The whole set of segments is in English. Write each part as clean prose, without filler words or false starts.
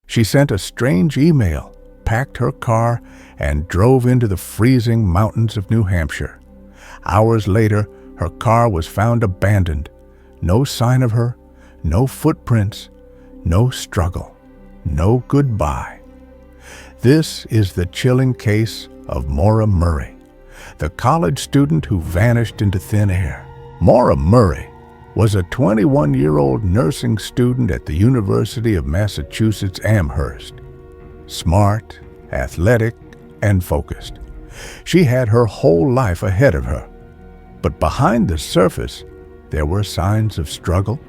She sent a strange email, packed her car, and drove into the freezing mountains of New Hampshire. Hours later, her car was found abandoned. No sign of her, no footprints, no struggle, no goodbye. This is the chilling case of Maura Murray, the college student who vanished into thin air. Maura Murray was a 21-year-old nursing student at the University of Massachusetts Amherst. Smart, athletic, and focused. She had her whole life ahead of her. But behind the surface, there were signs of struggle.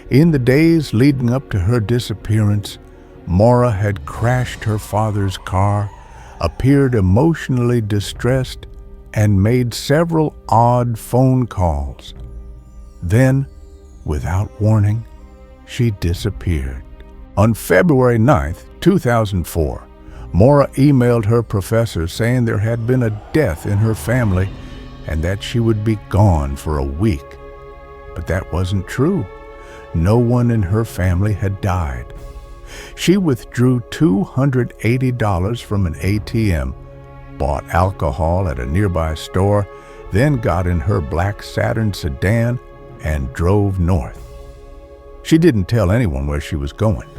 In the days leading up to her disappearance, Maura had crashed her father's car, appeared emotionally distressed, and made several odd phone calls. Then, without warning, she disappeared. On February 9, 2004, Maura emailed her professor saying there had been a death in her family and that she would be gone for a week. But that wasn't true. No one in her family had died. She withdrew $280 from an ATM, bought alcohol at a nearby store, then got in her black Saturn sedan and drove north. She didn't tell anyone where she was going.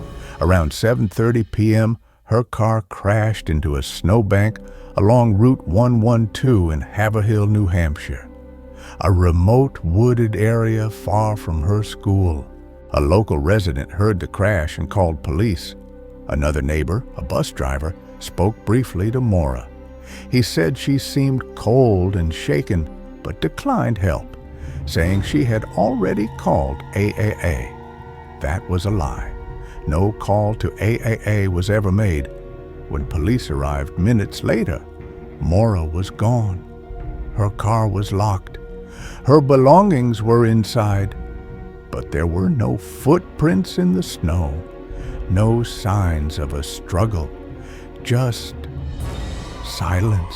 Around 7:30 p.m., her car crashed into a snowbank along Route 112 in Haverhill, New Hampshire, a remote wooded area far from her school. A local resident heard the crash and called police. Another neighbor, a bus driver, spoke briefly to Maura. He said she seemed cold and shaken, but declined help, saying she had already called AAA. That was a lie. No call to AAA was ever made. When police arrived minutes later, Maura was gone. Her car was locked. Her belongings were inside, but there were no footprints in the snow, no signs of a struggle, just silence.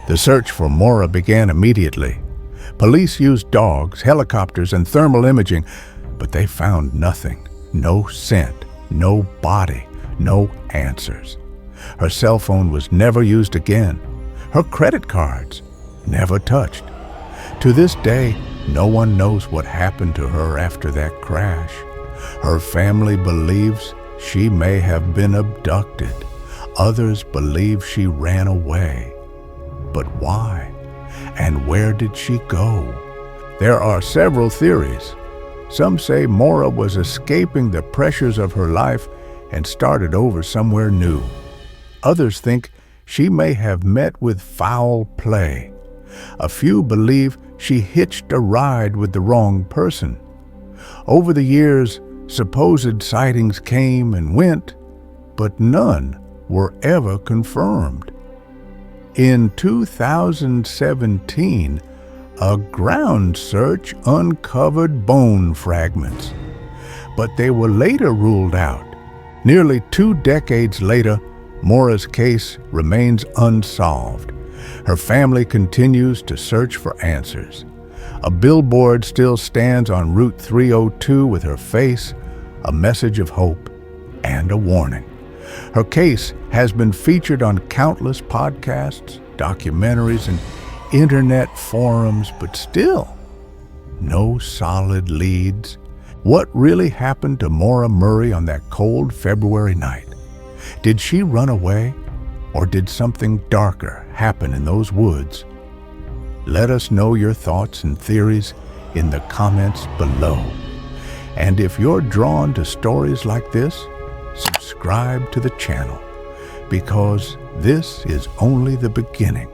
The search for Maura began immediately. Police used dogs, helicopters, and thermal imaging, but they found nothing. No scent, no body, no answers. Her cell phone was never used again. Her credit cards never touched. To this day, no one knows what happened to her after that crash. Her family believes she may have been abducted. Others believe she ran away. But why? And where did she go? There are several theories. Some say Maura was escaping the pressures of her life and started over somewhere new. Others think she may have met with foul play. A few believe she hitched a ride with the wrong person. Over the years, supposed sightings came and went, but none were ever confirmed. In 2017, a ground search uncovered bone fragments, but they were later ruled out. Nearly 2 decades later, Maura's case remains unsolved. Her family continues to search for answers. A billboard still stands on Route 302 with her face, a message of hope, and a warning. Her case has been featured on countless podcasts, documentaries, and internet forums, but still, no solid leads. What really happened to Maura Murray on that cold February night? Did she run away, or did something darker happen in those woods? Let us know your thoughts and theories in the comments below. And if you're drawn to stories like this, subscribe to the channel, because this is only the beginning